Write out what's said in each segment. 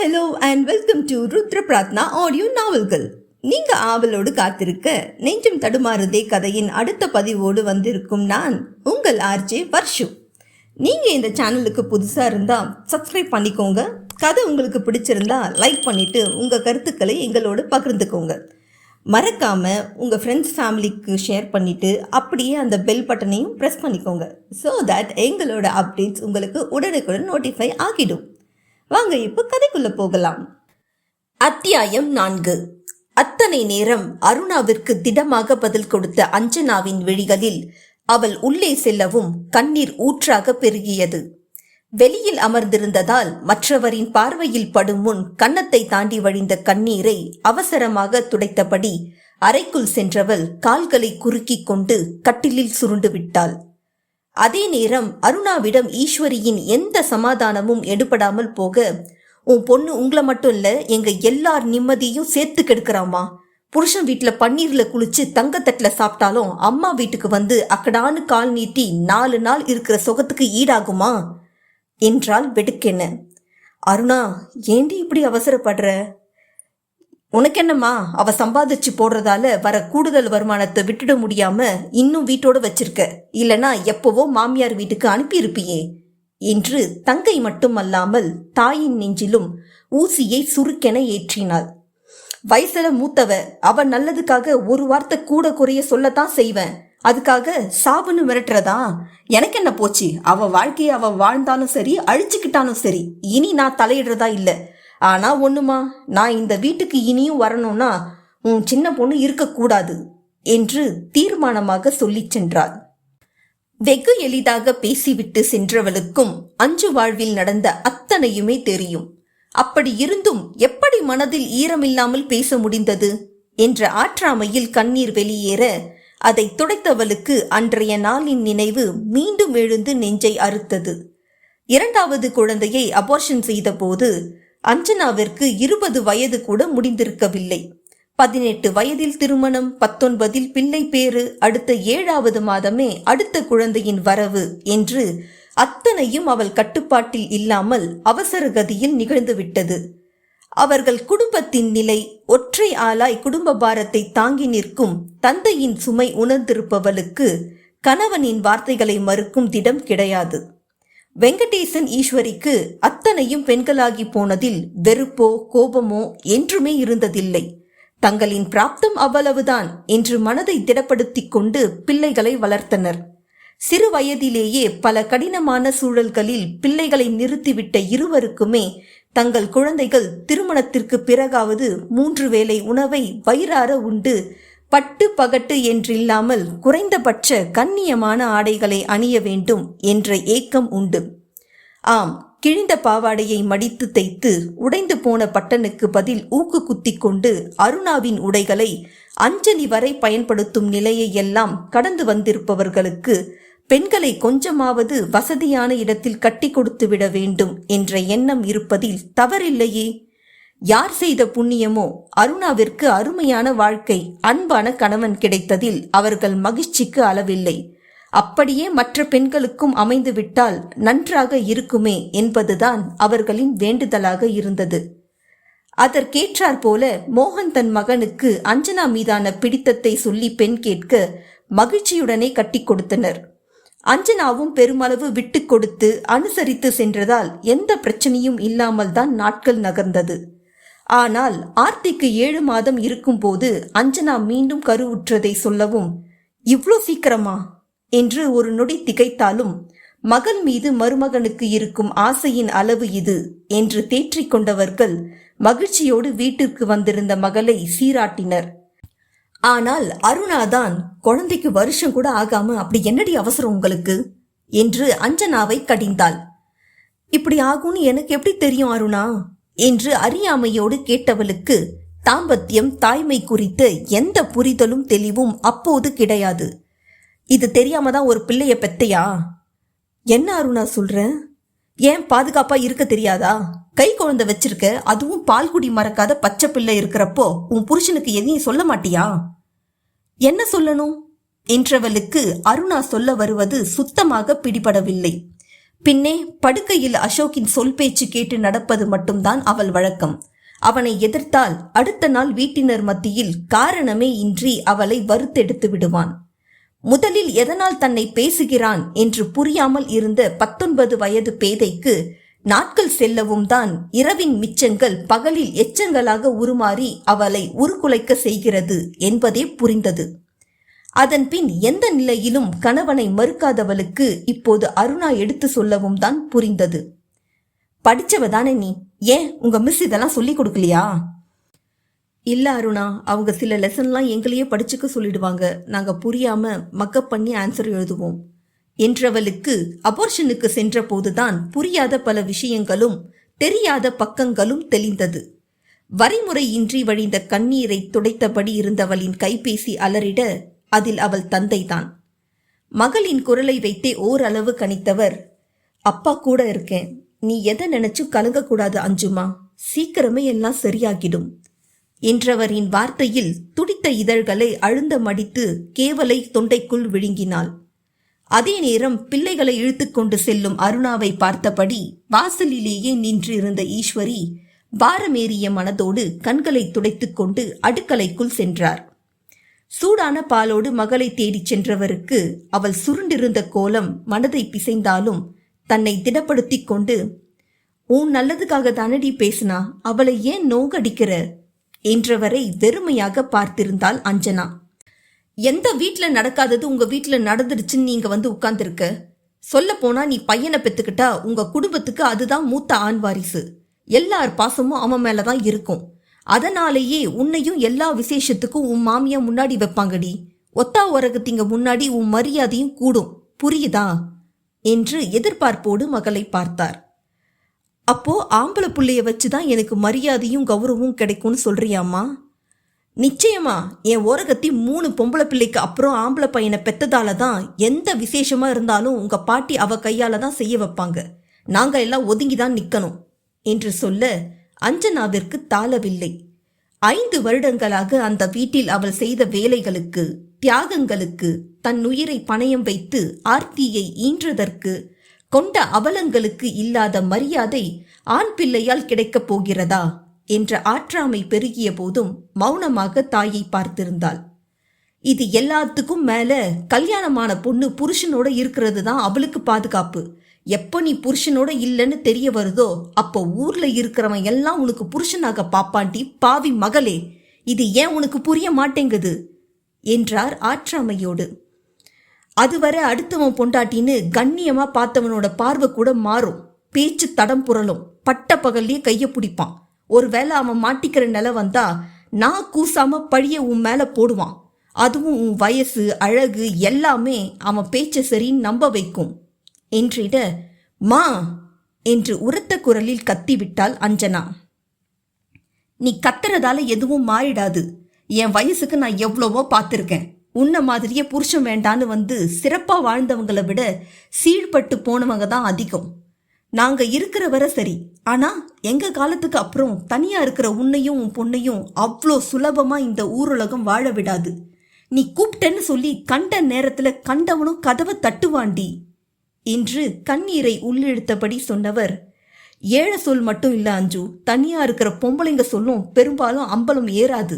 Hello and welcome to Rudra Prarthana audio நாவல்கள். நீங்க ஆவலோடு காத்திருக்க நெஞ்சம் தடுமாறுதே கதையின் அடுத்த பதிவோடு வந்திருக்கும் நான் உங்கள் ஆர்ஜே வர்ஷு. நீங்க இந்த சேனலுக்கு புதுசா இருந்தா சப்ஸ்கிரைப் பண்ணிக்கோங்க. கதை உங்களுக்கு பிடிச்சிருந்தா லைக் பண்ணிட்டு உங்க கருத்துக்களை எங்களோடு பகிர்ந்துக்கோங்க. மறக்காம உங்க ஃப்ரெண்ட்ஸ் ஃபேமிலிக்கு ஷேர் பண்ணிட்டு அப்படியே அந்த பெல் பட்டனையும் ப்ரெஸ் பண்ணிக்கோங்க. ஸோ தட் எங்களோட அப்டேட்ஸ் உங்களுக்கு உடனுக்குடன் நோட்டிஃபை ஆகிடும். வாங்க இப்போ கதைக்குள்ள போகலாம். அத்தியாயம் 4. அத்தனை நேரம் அருணாவிற்கு திடமாக பதில் கொடுத்த அஞ்சனாவின் விழிகளில் அவள் உள்ளே செல்லவும் கண்ணீர் ஊற்றாக பெருகியது. வெளியில் அமர்ந்திருந்ததால் மற்றவரின் பார்வையில் படும் முன் கன்னத்தை தாண்டி வழிந்த கண்ணீரை அவசரமாக துடைத்தபடி அறைக்குள் சென்றவள் கால்களை குறுக்கிக் கொண்டு கட்டிலில் சுருண்டு விட்டாள். அதே நேரம் அருணாவிடம் ஈஸ்வரியின் எந்த சமாதானமும் எடுபடாமல் போக, உன் பொண்ணு உங்களை மட்டும் இல்ல எங்க எல்லார் நிம்மதியும் சேர்த்து கெடுக்கிறாமா. புருஷன் வீட்டுல பன்னீர்ல குளிச்சு தங்கத்தட்டுல சாப்பிட்டாலும் அம்மா வீட்டுக்கு வந்து அக்கடான்னு கால் நீட்டி 4 நாள் இருக்கிற சுகத்துக்கு ஈடாகுமா என்றால் வெடுக்கென்ன. அருணா, ஏண்டி இப்படி அவசரப்படுற? உனக்கு என்னம்மா, அவ சம்பாதிச்சு போடுறதால வர கூடுதல் வருமானத்தை விட்டுட முடியாம இன்னும் வீட்டோட வச்சிருக்க, இல்லனா எப்பவோ மாமியார் வீட்டுக்கு அனுப்பியிருப்பியே என்று தங்கை மட்டுமல்லாமல் தாயின் நெஞ்சிலும் ஊசியை சுருக்கென ஏற்றினாள். வயசுல மூத்தவ, அவ நல்லதுக்காக ஒரு வார்த்தை கூட குறைய சொல்லத்தான் செய்வேன். அதுக்காக சாவுன்னு மிரட்டுறதா? எனக்கு என்ன போச்சு? அவ வாழ்க்கையை அவ வாழ்ந்தாலும் சரி, அழிச்சுக்கிட்டாலும் சரி, இனி நான் தலையிடுறதா இல்லை. ஆனா ஒண்ணுமா, நான் இந்த வீட்டுக்கு இனியும் வரணும்னா உன் சின்ன பொண்ணு இருக்கக்கூடாது என்று தீர்மானமாக சொல்லி சென்றாள். வெகு எளிதாக பேசிவிட்டு சென்றவளுக்கும் அஞ்சு வாழ்வில் நடந்த அத்தனையுமே தெரியும். அப்படி இருந்தும் எப்படி மனதில் ஈரமில்லாமல் பேச முடிந்தது என்ற ஆற்றாமையில் கண்ணீர் வெளியேற அதை துடைத்தவளுக்கு அன்றைய நாளின் நினைவு மீண்டும் எழுந்து நெஞ்சை அறுத்தது. 2வது குழந்தையை அபார்ஷன் செய்த போது அஞ்சனாவிற்கு 20 வயது கூட முடிந்திருக்கவில்லை. 18 வயதில் திருமணம், 19 பிள்ளை பேறு, அடுத்த 7வது மாதமே அடுத்த குழந்தையின் வரவு என்று அத்தனையும் அவள் கட்டுப்பாட்டில் இல்லாமல் அவசர கதியில் நிகழ்ந்துவிட்டது. அவர்கள் குடும்பத்தின் நிலை, ஒற்றை ஆளாய் குடும்ப பாரத்தை தாங்கி நிற்கும் தந்தையின் சுமை உணர்ந்திருப்பவளுக்கு கணவனின் வார்த்தைகளை மறுக்கும் திடம் கிடையாது. வெங்கடேசன் ஈஸ்வரிக்கு அத்தனையும் பெண்களாகி போனதில் வெறுப்போ கோபமோ என்றுமே இருந்ததில்லை. தங்களின் பிராப்தம் அவ்வளவுதான் என்று மனதை திடப்படுத்திக் கொண்டு பிள்ளைகளை வளர்த்தனர். சிறு வயதிலேயே பல கடினமான சூழல்களில் பிள்ளைகளை நிறுத்திவிட்ட இருவருக்குமே தங்கள் குழந்தைகள் திருமணத்திற்கு பிறகாவது 3 வேளை உணவை வயிறார உண்டு பட்டு பகட்டு என்றில்லாமல் குறைந்தபட்ச கண்ணியமான ஆடைகளை அணிய வேண்டும் என்ற ஏக்கம் உண்டு. ஆம், கிழிந்த பாவாடையை மடித்து தைத்து உடைந்து போன பட்டனுக்கு பதில் ஊக்கு குத்தி கொண்டு அருணாவின் உடைகளை அஞ்சலி வரை பயன்படுத்தும் நிலையை எல்லாம் கடந்து வந்திருப்பவர்களுக்கு பெண்களை கொஞ்சமாவது வசதியான இடத்தில் கட்டி கொடுத்து விட வேண்டும் என்ற எண்ணம் இருப்பதில் தவறில்லையே. யார் செய்த புண்ணியமோ அருணாவிற்கு அருமையான வாழ்க்கை, அன்பான கணவன் கிடைத்ததில் அவர்கள் மகிழ்ச்சிக்கு அளவில்லை. அப்படியே மற்ற பெண்களுக்கும் அமைந்துவிட்டால் நன்றாக இருக்குமே என்பதுதான் அவர்களின் வேண்டுதலாக இருந்தது. அதற்கேற்றாற் போல மோகன் தன் மகனுக்கு அஞ்சனா மீதான பிடித்தத்தை சொல்லி பெண் கேட்க மகிழ்ச்சியுடனே கட்டி கொடுத்தனர். அஞ்சனாவும் பெருமளவு விட்டு கொடுத்து அனுசரித்து சென்றதால் எந்த பிரச்சனையும் இல்லாமல் தான் நாட்கள் நகர்ந்தது. ஆனால் ஆர்த்திக்கு 7 மாதம் இருக்கும் போது அஞ்சனா மீண்டும் கருவுற்றதை சொல்லவும், இவ்வளோ சீக்கிரமா என்று ஒரு நொடி திகைத்தாலும் மகள் மீது மருமகனுக்கு இருக்கும் ஆசையின் அளவு இது என்று தேற்றிக் கொண்டவர்கள் மகிழ்ச்சியோடு வீட்டிற்கு வந்திருந்த மகளை சீராட்டினர். ஆனால் அருணாதான், குழந்தைக்கு வருஷம் கூட ஆகாம அப்படி என்னடி அவசரம் உங்களுக்கு என்று அஞ்சனாவை கடிந்தாள். இப்படி ஆகும்னு எனக்கு எப்படி தெரியும் அருணா என்று அறியாமையோடு கேட்டவளுக்கு தாம்பத்தியம், தாய்மை குறித்த எந்த புரிதலும் தெளிவும் அப்போது கிடையாது. இது தெரியாம தான் ஒரு பிள்ளைய பெத்தையா? என்ன அருணா சொல்ற? ஏன் பாதுகாப்பா இருக்க தெரியாதா? கை குழந்தை வச்சிருக்க, அதுவும் பால்குடி மறக்காத பச்சை பிள்ளை இருக்கிறப்போ உன் புருஷனுக்கு எதையும் சொல்ல மாட்டியா? என்ன சொல்லணும் என்றவளுக்கு அருணா சொல்ல வருவது சுத்தமாக பிடிபடவில்லை. பின்னே படுக்கையில் அசோக்கின் சொல் பேச்சு கேட்டு நடப்பது மட்டும்தான் அவள் வழக்கம். அவனை எதிர்த்தால் அடுத்த நாள் வீட்டினர் மத்தியில் காரணமே இன்றி அவளை வறுத்தெடுத்து விடுவான். முதலில் எதனால் தன்னை பேசுகிறான் என்று புரியாமல் இருந்த 19 வயது பேதைக்கு நாட்கள் செல்லவும் தான் இரவின் மிச்சங்கள் பகலில் எச்சங்களாக உருமாறி அவளை உருக்குலைக்க செய்கிறது என்பதே புரிந்தது. அதன் பின் எந்த நிலையிலும் கணவனை மறுக்காதவளுக்கு இப்போது அருணா எடுத்து சொல்லவும் தான் புரிந்தது. படிச்சவ தானே நீ, ஏன் உங்க மிஸ் இதெல்லாம் சொல்லி கொடுக்கலையா? இல்ல அருணா, அவங்க சில லெசன்லாம் எங்களையே படிச்சுக்க சொல்லிடுவாங்க, நாங்க புரியாம மக்கப் பண்ணி ஆன்சர் எழுதுவோம் என்றவளுக்கு அபோர்ஷனுக்கு சென்ற போதுதான் புரியாத பல விஷயங்களும் தெரியாத பக்கங்களும் தெளிந்தது. வரைமுறையின்றி வழிந்த கண்ணீரை துடைத்தபடி இருந்தவளின் கைபேசி அலறிட அதில் அவள் தந்தைதான். மகளின் குரலை வைத்தே ஓரளவு கணித்தவர், அப்பா கூட இருக்கேன், நீ எதை நினைச்சும் கலங்கக்கூடாது அஞ்சுமா, சீக்கிரமே எல்லாம் சரியாகிடும் என்றவரின் வார்த்தையில் துடித்த இதழ்களை அழுந்த மடித்து கேவலை தொண்டைக்குள் விழுங்கினாள். அதே நேரம் பிள்ளைகளை இழுத்துக்கொண்டு செல்லும் அருணாவை பார்த்தபடி வாசலிலேயே நின்றிருந்த ஈஸ்வரி பாரமேறிய மனதோடு கண்களை துடைத்துக்கொண்டு அடுக்கலைக்குள் சென்றார். சூடான பாலோடு மகளை தேடிச் சென்றவருக்கு அவள் சுருண்டிருந்த கோலம் மனதை பிசைந்தாலும் தன்னை திடப்படுத்தி கொண்டு, உன் நல்லதுக்காக தானடி பேசினா, அவளை ஏன் நோகடிக்கிற என்றவரை வெறுமையாக பார்த்திருந்தாள் அஞ்சனா. எந்த வீட்டுல நடக்காதது உங்க வீட்டுல நடந்துருச்சுன்னு நீங்க வந்து உட்கார்ந்துருக்க? சொல்ல போனா நீ பையனை பெத்துக்கிட்டா உங்க குடும்பத்துக்கு அதுதான் மூத்த ஆண் வாரிசு, எல்லார் பாசமும் அவன் மேலதான் இருக்கும். அதனாலேயே உன்னையும் எல்லா விசேஷத்துக்கும் உன் மாமியா முன்னாடி வைப்பாங்கடி, ஒத்தா உரகத்திங்க முன்னாடி உன் மரியாதையும் கூடும், புரியுதா என்று எதிர்பார்ப்போடு மகளை பார்த்தார். அப்போ ஆம்பளை புள்ளைய வச்சுதான் எனக்கு மரியாதையும் கௌரவமும் கிடைக்கும்னு சொல்றியாமா? நிச்சயமா, என் ஓரகத்தி 3 பொம்பளை பிள்ளைக்கு அப்புறம் ஆம்பளை பையனை பெத்ததால தான் எந்த விசேஷமா இருந்தாலும் உங்க பாட்டி அவ கையால தான் செய்ய வைப்பாங்க, நாங்க எல்லாம் ஒதுங்கிதான் நிக்கணும் என்று சொல்ல அஞ்சனாவிற்கு தாளவில்லை. 5 வருடங்களாக அந்த வீட்டில் அவள் செய்த வேலைகளுக்கு, தியாகங்களுக்கு, தன் உயிரை பணயம் வைத்து ஆர்த்தியை ஈன்றதற்கு கொண்ட அவலங்களுக்கு இல்லாத மரியாதை ஆண் பிள்ளையால் கிடைக்கப் போகிறதா என்ற ஆற்றாமை பெருகிய போதும் மௌனமாக தாயை பார்த்திருந்தாள். இது எல்லாத்துக்கும் மேல கல்யாணமான பொண்ணு புருஷனோட இருக்கிறது தான் அவளுக்கு பாதுகாப்பு. எப்போ நீ புருஷனோட இல்லைன்னு தெரிய வருதோ அப்போ ஊர்ல இருக்கிறவன் எல்லாம் உனக்கு புருஷனாக பாப்பாண்டி பாவி மகளே, இது ஏன் உனக்கு புரிய மாட்டேங்குது என்றார் ஆற்றாமையோடு. அதுவரை அடுத்தவன் பொண்டாட்டின்னு கண்ணியமா பார்த்தவனோட பார்வை கூட மாறும், பேச்சு தடம் புரளும், பட்ட பகல்லையே கைய பிடிப்பான். ஒருவேளை அவன் மாட்டிக்கிற நிலை வந்தா நான் கூசாம பழிய உன் மேல போடுவான். அதுவும் உன் வயசு அழகு எல்லாமே அவன் பேச்ச சரின்னு நம்ப வைக்கும் என்றிட, மா என்று உரத்த குரலில் கத்திவிட்டாள் அஞ்சனா. நீ கத்துறதால எதுவும் மாறிடாது, என் வயசுக்கு நான் எவ்வளவோ பார்த்துருக்கேன். உன்ன மாதிரியே புருஷன் வேண்டான்னு வந்து சிறப்பா வாழ்ந்தவங்களை விட சீழ்பட்டு போனவங்க தான் அதிகம். நாங்க இருக்கிற வரை சரி, ஆனா எங்க காலத்துக்கு அப்புறம் தனியா இருக்கிற உன்னையும் உன் பொண்ணையும் அவ்வளோ சுலபமா இந்த ஊருலகம் வாழ விடாது. நீ கூப்பிட்டேன்னு சொல்லி கண்ட நேரத்துல கண்டவனும் கதவை தட்டுவாண்டி என்று கண்ணீரை உள்ளிழுத்தபடி சொன்னவர், ஏழை சொல் மட்டும் இல்ல அஞ்சு, தனியா இருக்கிற பொம்பளைங்க சொல்லும் பெரும்பாலும் அம்பலம் ஏறாது.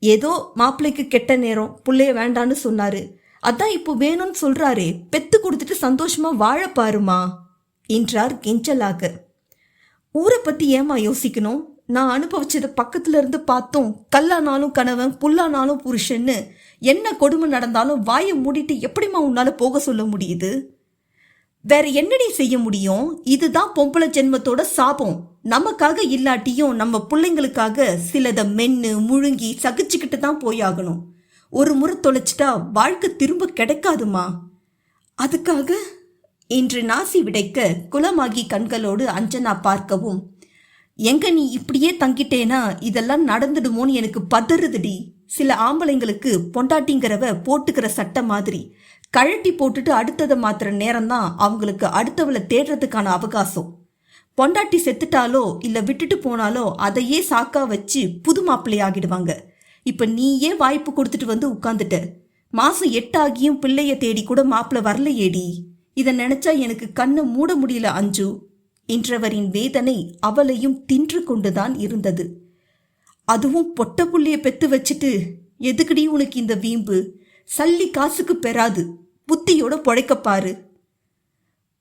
ஏதோ மாப்பிள்ளைக்கு கெட்ட நேரம் புள்ளைய வேண்டான்னு சொன்னாரு, அதான் இப்போ வேணும்னு சொல்றாரே, பெத்து கொடுத்துட்டு சந்தோஷமா வாழ பாருமா என்றார் கெஞ்சலாக. ஊரை பத்தி ஏமா யோசிக்கணும், நான் அனுபவிச்சதை பக்கத்துல இருந்து பார்த்தோம். கல்லானாலும் கணவன், புல்லானாலும் புருஷன்னு என்ன கொடுமை நடந்தாலும் வாயை மூடிட்டு எப்படிமா உன்னால போக சொல்ல முடியுது? வேற என்னடி செய்ய முடியும்? இதுதான் பொம்பளை ஜென்மத்தோட சாபம். நமக்காக இல்லாட்டியும் நம்ம பிள்ளைங்களுக்காக சிலதை மென்னு முழுங்கி சகிச்சுக்கிட்டு தான் போயாகணும். ஒரு முறை தொலைச்சிட்டா வாழ்க்கை திரும்ப கிடைக்காதுமா. அதுக்காக என்று நாசி விடைக்க குலமாகி கண்களோடு அஞ்சனா பார்க்கவும், எங்க நீ இப்படியே தங்கிட்டேனா இதெல்லாம் நடந்துடுமோன்னு எனக்கு பதறுதுடி. சில ஆம்பளைங்களுக்கு பொண்டாட்டிங்கிறவ போட்டுக்கிற சட்டை மாதிரி கழட்டி போட்டுட்டு அடுத்ததை மாத்திர நேரம்தான் அவங்களுக்கு அடுத்தவளை தேடுறதுக்கான அவகாசம். பொண்டாட்டி செத்துட்டாலோ இல்ல விட்டுட்டு போனாலோ அதையே சாக்கா வச்சு புது மாப்பிள்ளை ஆகிடுவாங்க. இப்ப நீயே வாய்ப்பு கொடுத்துட்டு வந்து உட்கார்ந்துட்ட. மாசம் 8 ஆகியும் பிள்ளைய தேடி கூட மாப்பிள்ளை வரலையேடி. இதை நினைச்சா எனக்கு கண்ணை மூட முடியல அஞ்சு என்றவரின் வேதனை அவளையும் தின்று கொண்டுதான் இருந்தது. அதுவும் பொட்ட புள்ளைய பெத்து வச்சுட்டு எதுக்கடி உனக்கு இந்த வீம்பு? சல்லி காசுக்கு பெறாது, புத்தியோட பொழைக்கப்பாரு.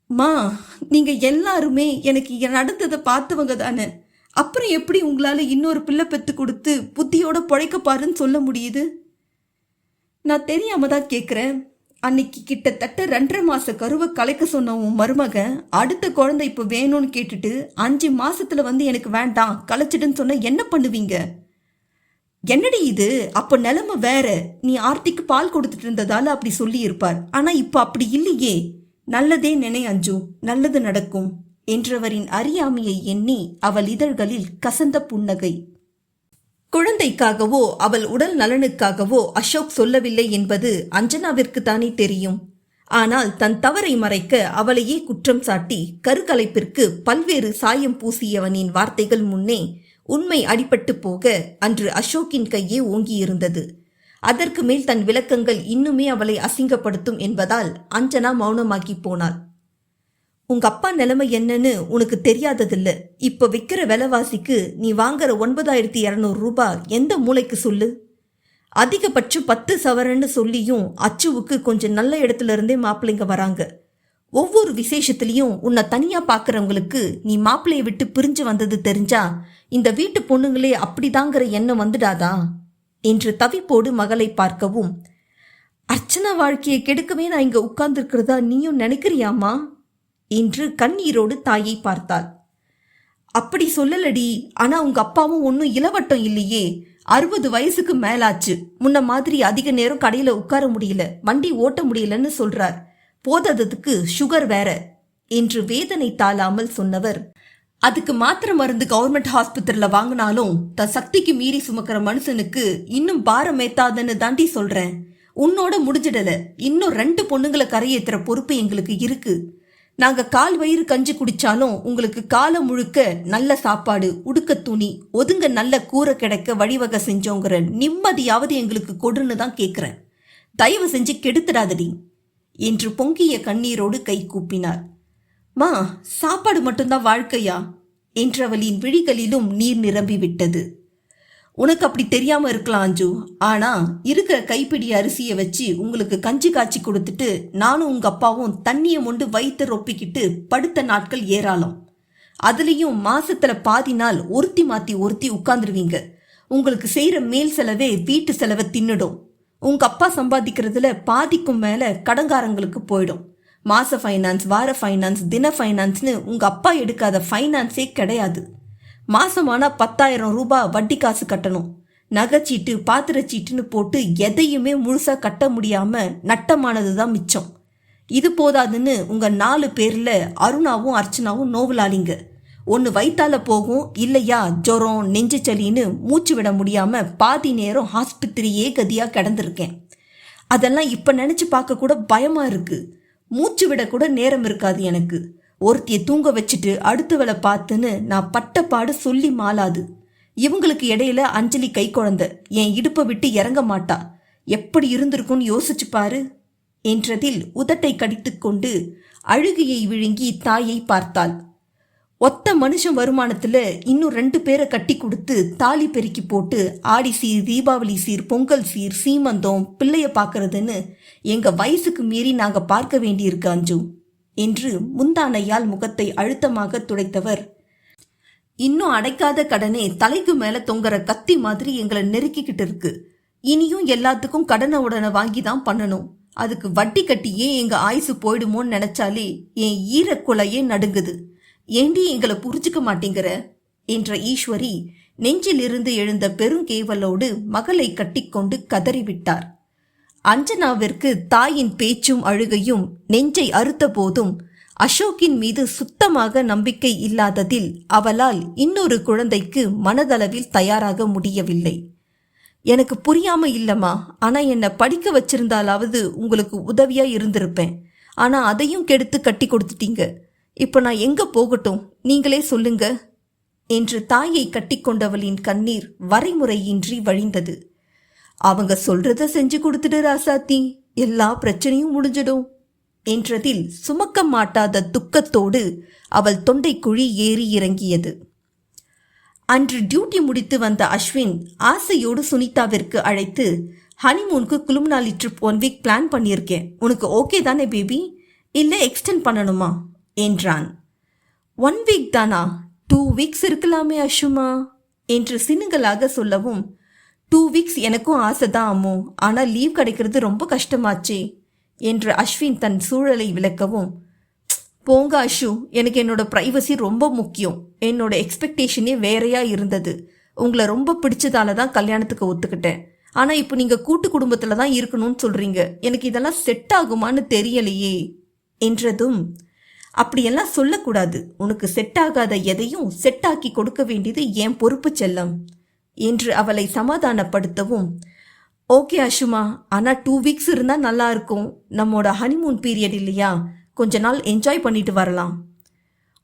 மா, நீங்க எல்லாருமே எனக்கு நடந்ததை பார்த்தவங்க தானே. அப்புறம் எப்படி உங்களால இன்னொரு பிள்ளை பெத்து கொடுத்து புத்தியோட பொழைக்கப்பாருன்னு சொல்ல முடியுது? நான் தெரியாம தான் கேட்குறேன். அன்னைக்கு கிட்டத்தட்ட 2.5 மாச கருவை கலைக்க சொன்ன உன் மருமகன் அடுத்த குழந்தை இப்போ வேணும்னு கேட்டுட்டு 5 மாசத்துல வந்து எனக்கு வேண்டாம் கலைச்சிடுன்னு சொன்ன என்ன பண்ணுவீங்க? என்னடி இது? அப்ப நிலைமை வேற. நீ ஆர்த்திக்கு பால் கொடுத்துட்டு இருந்ததால அப்படி சொல்லி இருப்பார். ஆனா இப்ப அப்படி இல்லையே. நல்லதே நினை அஞ்சு, நல்லது நடக்கும் என்றவரின் அறியாமையை எண்ணி அவள் இதழ்களில் கசந்த புன்னகை. குழந்தைக்காகவோ அவள் உடல் நலனுக்காகவோ அசோக் சொல்லவில்லை என்பது அஞ்சனாவிற்கு தானே தெரியும். ஆனால் தன் தவறை மறைக்க அவளையே குற்றம் சாட்டி கருக்கலைப்பிற்கு பல்வேறு சாயம் பூசியவனின் வார்த்தைகள் முன்னே உண்மை அடிபட்டு போக அன்று அசோக்கின் கையே ஓங்கியிருந்தது. அதற்கு மேல் தன் விளக்கங்கள் இன்னுமே அவளை அசிங்கப்படுத்தும் என்பதால் அஞ்சனா மௌனமாகி போனாள். உங்க அப்பா நிலைமை என்னன்னு உனக்கு தெரியாததில்ல. இப்ப விற்கிற விலைவாசிக்கு நீ வாங்குற 9,200 ரூபாய் எந்த மூளைக்கு சொல்லு? அதிகபட்சம் 10 சவரன்னு சொல்லியும் அச்சுவுக்கு கொஞ்சம் நல்ல இடத்துல இருந்தே மாப்பிள்ளைங்க வராங்க. ஒவ்வொரு விசேஷத்துலயும் உன்னை தனியா பாக்குறவங்களுக்கு நீ மாப்பிள்ளைய விட்டு பிரிஞ்சு வந்தது தெரிஞ்சா இந்த வீட்டு பொண்ணுங்களே அப்படிதாங்கிற எண்ணம் வந்துடாதா என்று தவிப்போடு மகளை பார்க்கவும், அர்ச்சனா வாழ்க்கையை கெடுக்கவே நான் இங்க உட்கார்ந்துருக்கிறதா நீயும் நினைக்கிறியாமா என்று கண்ணீரோடு தாயை பார்த்தாள். அப்படி சொல்லலடி. ஆனா உங்க அப்பாவும் ஒன்னும் இளவட்டம் இல்லையே. 60 வயசுக்கு மேலாச்சு. முன்ன மாதிரி அதிக நேரம் கடையில உட்கார முடியல, வண்டி ஓட்ட முடியலன்னு சொல்றார். போததுக்கு சுகர் வேற என்று வேதனை தாளாமல் சொன்னவர், அதுக்கு மாத்திரை மருந்து கவர்மெண்ட் ஹாஸ்பிட்டல்ல வாங்கினாலும் தன் சக்திக்கு மீறி சுமக்கிற மனுஷனுக்கு இன்னும் பாரம் ஏத்தாதுன்னு தாண்டி சொல்றேன். உன்னோட முடிஞ்சிடல. இன்னும் 2 பொண்ணுங்களை கரையேற்றுற பொறுப்பு எங்களுக்கு இருக்கு. நாங்க கால் வயிறு கஞ்சி குடிச்சாலும் உங்களுக்கு காலம் முழுக்க நல்ல சாப்பாடு, உடுக்க துணி, ஒதுங்க நல்ல கூரை கிடைக்க வழிவகை செஞ்சோங்கிற நிம்மதியாவது எங்களுக்கு கொடுன்னு தான் கேட்கிறேன். தயவு செஞ்சு கெடுத்துடாதடி என்று பொங்கிய கண்ணீரோடு கை கூப்பினார். மா, சாப்பாடு மட்டும்தான் வாழ்க்கையா என்றவளின் விழிகளிலும் நீர் நிரம்பி விட்டது. உனக்கு அப்படி தெரியாம இருக்கலாம் அஞ்சு. ஆனா இருக்கிற கைப்பிடி அரிசியை வச்சு உங்களுக்கு கஞ்சி காய்ச்சி கொடுத்துட்டு நானும் உங்க அப்பாவும் தண்ணியை மொண்டு வயிற்று ரொப்பிக்கிட்டு படுத்த நாட்கள் ஏராளம். அதுலயும் மாசத்துல பாதி நாள் ஒருத்தி மாத்தி ஒருத்தி உட்கார்ந்துருவீங்க. உங்களுக்கு செய்யற மேல் செலவே வீட்டு செலவை தின்னுடும். உங்க அப்பா சம்பாதிக்கிறதுல பாதிக்கும் மேல கடங்காரங்களுக்கு போயிடும். மாச ஃபைனான்ஸ், வார ஃபைனான்ஸ், தின ஃபைனான்ஸ்னு உங்க அப்பா எடுக்காத ஃபைனான்ஸே கிடையாது. மாசமானா 10,000 ரூபாய் வட்டி காசு கட்டணும். நகைச்சீட்டு, பாத்திரச்சீட்டுன்னு போட்டு எதையுமே முழுசா கட்ட முடியாம நட்டமானதுதான் மிச்சம். இது போதாதுன்னு உங்க 4 பேர்ல அருணாவும் அர்ச்சனாவும் நோவலாளிங்க. ஒன்று வயிற்றால போகும், இல்லையா ஜுரம், நெஞ்சு சளின்னு மூச்சு விட முடியாம பாதி நேரம் ஆஸ்பத்திரியே கதியா கிடந்திருக்கேன். அதெல்லாம் இப்ப நினைச்சு பார்க்க கூட பயமா இருக்கு. மூச்சு விட கூட நேரம் இருக்காது எனக்கு. ஒருத்திய தூங்க வச்சுட்டு அடுத்த வேலை பார்த்துன்னு நான் பட்ட பாடு சொல்லி மாளாது. இவங்களுக்கு இடையில அஞ்சலி கை குழந்தை, என் இடுப்பை விட்டு இறங்க மாட்டா. எப்படி இருந்திருக்கும்னு யோசிச்சு பாரு என்றதில் உதட்டை கடித்து கொண்டு அழுகையை விழுங்கி தாயை பார்த்தாள். ஒத்த மனுஷன் வருமானத்துல இன்னும் 2 பேரை கட்டி கொடுத்து தாலி பெருக்கி போட்டு ஆடி சீர், தீபாவளி சீர், பொங்கல் சீர், சீமந்தம், பிள்ளைய பார்க்கறதுன்னு எங்க வயசுக்கு மீறி நாங்க பார்க்க வேண்டியிருக்கு அஞ்சு என்று முந்தானையால் முகத்தை அழுத்தமாக துடைத்தவர், இன்னும் அடைக்காத கடனே தலைக்கு மேல தொங்குற கத்தி மாதிரி எங்களை நெருக்கிக்கிட்டு இருக்கு. இனியும் எல்லாத்துக்கும் கடனை உடனே வாங்கி தான் பண்ணணும். அதுக்கு வட்டி கட்டியே எங்க ஆயுசு போயிடுமோன்னு நினைச்சாலே என் ஈரக்குலையே நடுங்குது. ஏண்டி எங்களை புரிஞ்சுக்க மாட்டேங்கிற என்ற ஈஸ்வரி நெஞ்சிலிருந்து எழுந்த பெருங்கேவலோடு மகளை கட்டிக்கொண்டு கதறிவிட்டார். அஞ்சனாவிற்கு தாயின் பேச்சும் அழுகையும் நெஞ்சை அறுத்த போதும் அசோக்கின் மீது சுத்தமாக நம்பிக்கை இல்லாததில் அவளால் இன்னொரு குழந்தைக்கு மனதளவில் தயாராக முடியவில்லை. எனக்கு புரியாம இல்லம்மா, ஆனா என்னை படிக்க வச்சிருந்தாலாவது உங்களுக்கு உதவியா இருந்திருப்பேன். ஆனா அதையும் கெடுத்து கட்டி கொடுத்துட்டீங்க. இப்ப நான் எங்க போகட்டும், நீங்களே சொல்லுங்க என்று தாயை கட்டிக்கொண்டவளின் கண்ணீர் வரைமுறையின்றி வழிந்தது. அவங்க சொல்றத செஞ்சு கொடுத்துடு ராசாத்தி, எல்லா பிரச்சனையும் முடிஞ்சிடும் என்றதில் சுமக்க மாட்டாத துக்கத்தோடு அவள் தொண்டைக்குழி ஏறி இறங்கியது. அன்று டியூட்டி முடித்து வந்த அஸ்வின் ஆசையோடு சுனிதாவிற்கு அழைத்து, ஹனிமூனுக்கு குளுமனாலி ட்ரிப் 1 வீக் பிளான் பண்ணியிருக்கேன், உனக்கு ஓகே தானே பேபி, இல்லை எக்ஸ்டெண்ட் பண்ணணுமா என்றான். 1 வீக் தானா? 2 வீக்ஸ் இருக்கலாமே அஷுமா என்று சினுங்களாக சொல்லவும், 2 வீக்ஸ் எனக்கும் ஆசை தான் அம்மோ, ஆனால் லீவ் கிடைக்கிறது ரொம்ப கஷ்டமாச்சே என்று அஸ்வின் தன் சூழலை விளக்கவும், போங்க அஷு, எனக்கு என்னோட ப்ரைவசி ரொம்ப முக்கியம், என்னோட எக்ஸ்பெக்டேஷனே வேறையா இருந்தது, உங்களை ரொம்ப பிடிச்சதால தான் கல்யாணத்துக்கு ஒத்துக்கிட்டேன், ஆனால் இப்போ நீங்கள் கூட்டு குடும்பத்தில் தான் இருக்கணும்னு சொல்கிறீங்க, எனக்கு இதெல்லாம் செட் ஆகுமான்னு தெரியலையே என்றதும், அப்படியெல்லாம் சொல்லக்கூடாது, உனக்கு செட் ஆகாத எதையும் செட் ஆக்கி கொடுக்க வேண்டியது என் பொறுப்பு செல்லம் என்று அவளை சமாதானப்படுத்தவும், ஓகே அஷுமா, ஆனால் 2 வீக்ஸ் இருந்தால் நல்லா இருக்கும், நம்மோட ஹனிமூன் பீரியட் இல்லையா, கொஞ்ச நாள் என்ஜாய் பண்ணிட்டு வரலாம்.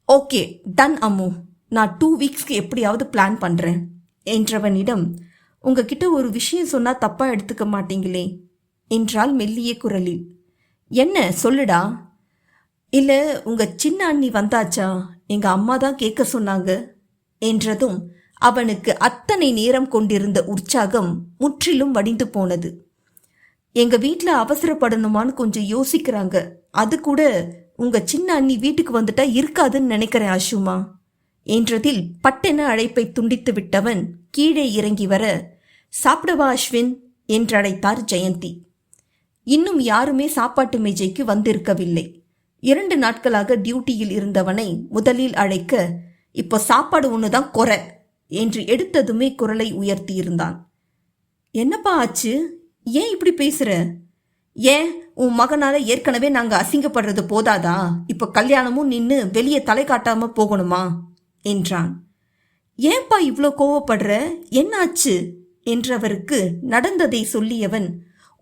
ஓகே டன் அம்மு, நான் 2 வீக்ஸ்க்கு எப்படியாவது பிளான் பண்ணுறேன் என்றவனிடம், உங்ககிட்ட ஒரு விஷயம் சொன்னால் தப்பாக எடுத்துக்க மாட்டீங்களே என்றால் மெல்லிய குரலில். என்ன சொல்லுடா. இல்லை உங்கள் சின்ன அண்ணி வந்தாச்சா, எங்கள் அம்மா தான் கேட்க சொன்னாங்க என்றதும் அவனுக்கு அத்தனை நேரம் கொண்டிருந்த உற்சாகம் முற்றிலும் வடிந்து போனது. எங்கள் வீட்டில் அவசரப்படணுமான்னு கொஞ்சம் யோசிக்கிறாங்க, அது கூட உங்கள் சின்ன அண்ணி வீட்டுக்கு வந்துட்டா இருக்காதுன்னு நினைக்கிறேன் அஷுமா என்றதில் பட்டென அழைப்பை துண்டித்து விட்டவன் கீழே இறங்கி வர, சாப்பிடவா அஸ்வின் என்றழைத்தார் ஜெயந்தி. இன்னும் யாருமே சாப்பாட்டு மேஜைக்கு வந்திருக்கவில்லை. 2 நாட்களாக டியூட்டியில் இருந்தவனை முதலில் அழைக்க, இப்போ சாப்பாடு ஒண்ணுதான் குறை என்று எடுத்ததுமே குரலை உயர்த்தியிருந்தான். என்னப்பா ஆச்சு, ஏன் இப்படி பேசுற? ஏன் உன் மகனால ஏற்கனவே நாங்க அசிங்கப்படுறது போதாதா, இப்ப கல்யாணமும் நின்னு வெளியே தலை காட்டாம போகணுமா என்றான். ஏன்பா இவ்வளோ கோவப்படுற, என்னாச்சு என்றவருக்கு நடந்ததை சொல்லியவன்,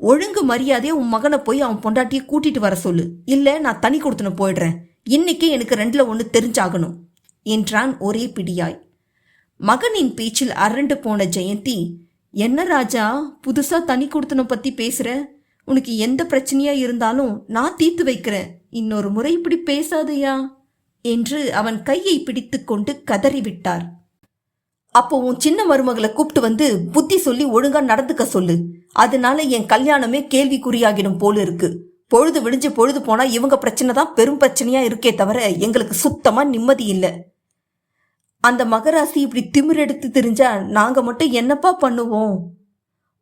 ஒழுங்கு மரியாதையா உன் மகனை போய் அவன் பொண்டாட்டியை கூட்டிட்டு வர சொல்லு, இல்ல நான் தனி கொடுத்துன்னு போயிடுறேன், இன்னைக்கே எனக்கு 2ல் 1 தெரிஞ்சாகணும் என்றான் ஒரே பிடியாய். மகனின் பேச்சில் அரண்டு போன ஜெயந்தி, என்ன ராஜா புதுசா தனி கொடுத்தன பத்தி பேசுற, உனக்கு எந்த பிரச்சனையா இருந்தாலும் நான் தீர்த்து வைக்கிறேன், இன்னொரு முறை இப்படி பேசாதையா என்று அவன் கையை பிடித்து கொண்டு கதறிவிட்டார். அப்போ உன் சின்ன மருமகளை கூப்பிட்டு வந்து புத்தி சொல்லி ஒழுங்கா நடந்துக்க சொல்லு, அதனால என் கல்யாணமே கேள்விக்குறியாகிடும் போல இருக்கு, பொழுது விடிஞ்சு பொழுது போனா இவங்க பிரச்சனை தான் பெரும் பிரச்சனையா இருக்கே தவிர எங்களுக்கு சுத்தமா நிம்மதி இல்லை. அந்த மகராசி இப்படி திமிரெடுத்து தெரிஞ்சா நாங்க மட்டும் என்னப்பா பண்ணுவோம்?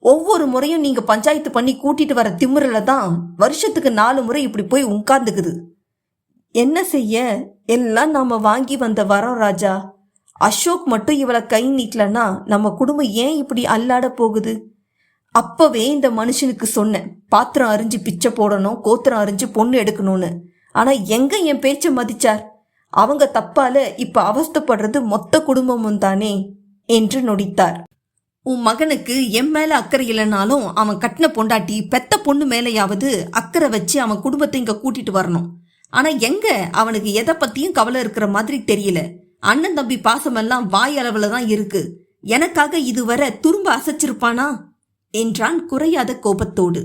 ஒவ்வொரு முறையும் நீங்க பஞ்சாயத்து பண்ணி கூட்டிட்டு வர திமிரில தான் வருஷத்துக்கு 4 முறை இப்படி போய் உட்கார்ந்துக்குது. என்ன செய்ய, எல்லாம் நாம வாங்கி வந்த வரோம் ராஜா. அசோக் மட்டும் இவளை கை நீட்டலன்னா நம்ம குடும்பம் ஏன் இப்படி அல்லாட போகுது? அப்பவே இந்த மனுஷனுக்கு சொன்னேன், பாத்திரம் அரிஞ்சு பிச்சை போடணும், கோத்திரம் அரிஞ்சு பொண்ணு எடுக்கணும்னு. ஆனா எங்க என் பேச்ச மதிச்சார்? அவங்க தப்பால இப்ப அவஸ்தைப்படுறது மொத்த குடும்பமும் தானே என்று நொடித்தார். உன் மகனுக்கு என் மேல அக்கறை இல்லைனாலும் அவன் கட்டின பொண்டாட்டி பெத்த பொண்ணு மேலையாவது அக்கறை வச்சு அவன் குடும்பத்தை இங்க கூட்டிட்டு வரணும். ஆனா எங்க அவனுக்கு எதை பத்தியும் கவலை இருக்கிற மாதிரி தெரியல. அண்ணன் தம்பி பாசமெல்லாம் வாய் அளவுல தான் இருக்கு. எனக்காக இதுவரை துரும்ப அசைச்சிருப்பானா என்றான் குறையாத கோபத்தோடு.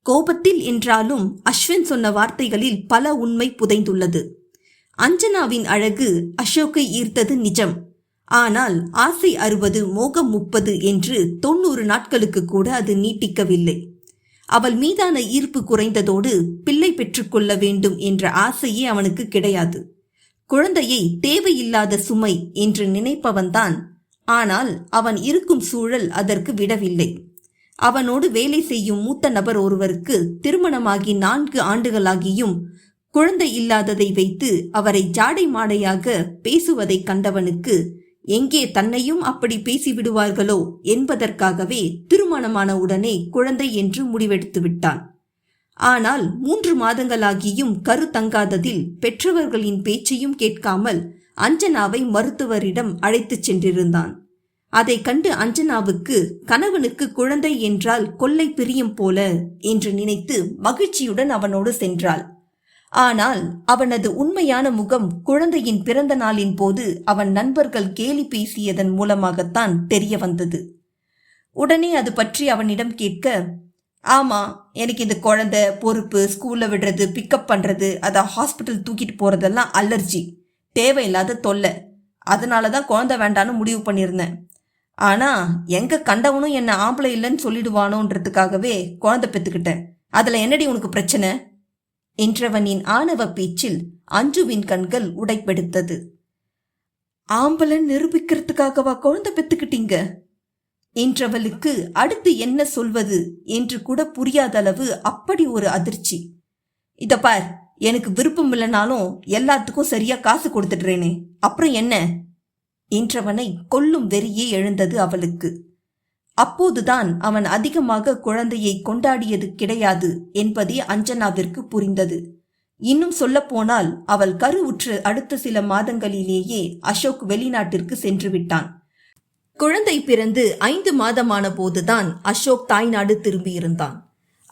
கோபத்தில் என்றாலும் அஸ்வின் சொன்ன வார்த்தைகளில் பல உண்மை புதைந்துள்ளது. அஞ்சனாவின் அழகு அசோக்கை ஈர்த்தது நிஜம். ஆனால் ஆசை 60 மோகம் 30 என்று 90 நாட்களுக்கு கூட அது நீட்டிக்கவில்லை. அவள் மீதான ஈர்ப்பு குறைந்ததோடு பிள்ளை பெற்றுக்கொள்ள வேண்டும் என்ற ஆசையே அவனுக்கு கிடையாது. குழந்தையை தேவையில்லாத சுமை என்று நினைப்பவன்தான். ஆனால் அவன் இருக்கும் சூழல் அதற்கு விடவில்லை. அவனோடு வேலை செய்யும் மூத்த நபர் ஒருவருக்கு திருமணமாகி 4 ஆண்டுகளாகியும் குழந்தை இல்லாததை வைத்து அவரை ஜாடை மாடையாக பேசுவதை கண்டவனுக்கு எங்கே தன்னையும் அப்படி பேசிவிடுவார்களோ என்பதற்காகவே திருமணமான உடனே குழந்தை என்று முடிவெடுத்து விட்டான். ஆனால் 3 மாதங்களாகியும் கரு தங்காததில் பெற்றவர்களின் பேச்சையும் கேட்காமல் அஞ்சனாவை மருத்துவரிடம் அழைத்துச் சென்றிருந்தான். அதை கண்டு அஞ்சனாவுக்கு கணவனுக்கு குழந்தை என்றால் கொள்ளை பிரியம் போல என்று நினைத்து மகிழ்ச்சியுடன் அவனோடு சென்றாள். ஆனால் அவனது உண்மையான முகம் குழந்தையின் பிறந்த நாளின் போது அவன் நண்பர்கள் கேலி பேசியதன் மூலமாகத்தான் தெரிய வந்தது. உடனே அது பற்றி அவனிடம் கேட்க, ஆமாம், எனக்கு இந்த குழந்தை பொறுப்பு, ஸ்கூலில் விடுறது, பிக்கப் பண்ணுறது, அதை ஹாஸ்பிட்டல் தூக்கிட்டு போகிறதெல்லாம் அலர்ஜி, தேவையில்லாத தொல்லை. அதனால தான் குழந்தை வேண்டான்னு முடிவு பண்ணியிருந்தேன். ஆனால் எங்கே கண்டவனும் என்னை ஆம்பளை இல்லைன்னு சொல்லிடுவானோன்றதுக்காகவே குழந்தை பெற்றுக்கிட்டேன். அதில் என்னடி உனக்கு பிரச்சனை என்றவனின் ஆணவ பேச்சில் அஞ்சுவின் கண்கள் உடைப்பெடுத்தது. ஆம்பளன் நிரூபிக்கிறதுக்காகவா குழந்தை பெற்றுக்கிட்டீங்க என்றவளுக்கு அடுத்து என்ன சொல்வது என்று கூட புரியாத அளவு அப்படி ஒரு அதிர்ச்சி. இத பார், எனக்கு விருப்பம் இல்லைனாலும் எல்லாத்துக்கும் சரியா காசு கொடுத்துடுறேனே, அப்புறம் என்ன என்றவனை கொல்லும் வெறியே எழுந்தது அவளுக்கு. அப்போதுதான் அவன் அதிகமாக குழந்தையை கொண்டாடியது கிடையாது என்பதே அஞ்சனாவிற்கு புரிந்தது. இன்னும் சொல்ல போனால் அவள் கருவுற்ற அடுத்த சில மாதங்களிலேயே அசோக் வெளிநாட்டிற்கு சென்று விட்டான். குழந்தை பிறந்து 5 மாதமான போதுதான் அசோக் தாய்நாடு திரும்பியிருந்தான்.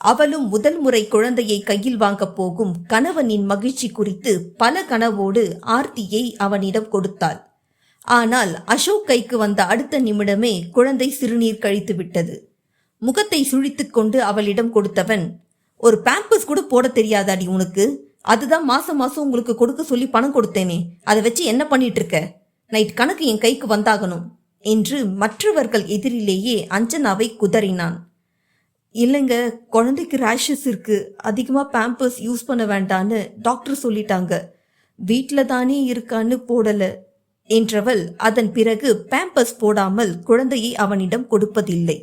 அவளும் முதல் முறை குழந்தையை கையில் வாங்கப் போகும் கணவனின் மகிழ்ச்சி குறித்து பல கனவோடு ஆர்த்தியை அவனிடம் கொடுத்தாள். ஆனால் அசோக் கைக்கு வந்த அடுத்த நிமிடமே குழந்தை சிறுநீர் கழித்து விட்டது. முகத்தை சுழித்துக் கொண்டு அவளிடம் கொடுத்தவன், ஒரு பேம்பர்ஸ் கூட போட தெரியாதாடி உனக்கு? அதுதான் மாசம் மாசம் உங்களுக்கு கொடுக்க சொல்லி பணம் கொடுத்தேனே, அதை வச்சு என்ன பண்ணிட்டு இருக்க? நைட் கணக்கு என் கைக்கு வந்தாகணும் என்று மற்றவர்கள் எதிரிலேயே அஞ்சனாவை குதறினான். இல்லைங்க, குழந்தைக்கு ரேஷஸ் இருக்கு, அதிகமாக பேம்பர்ஸ் யூஸ் பண்ண வேண்டான்னு டாக்டர் சொல்லிட்டாங்க, வீட்டில் தானே இருக்கான்னு போடல என்றவள் அதன் பிறகு பேம்பர்ஸ் போடாமல் குழந்தையை அவனிடம் கொடுப்பதில்லை.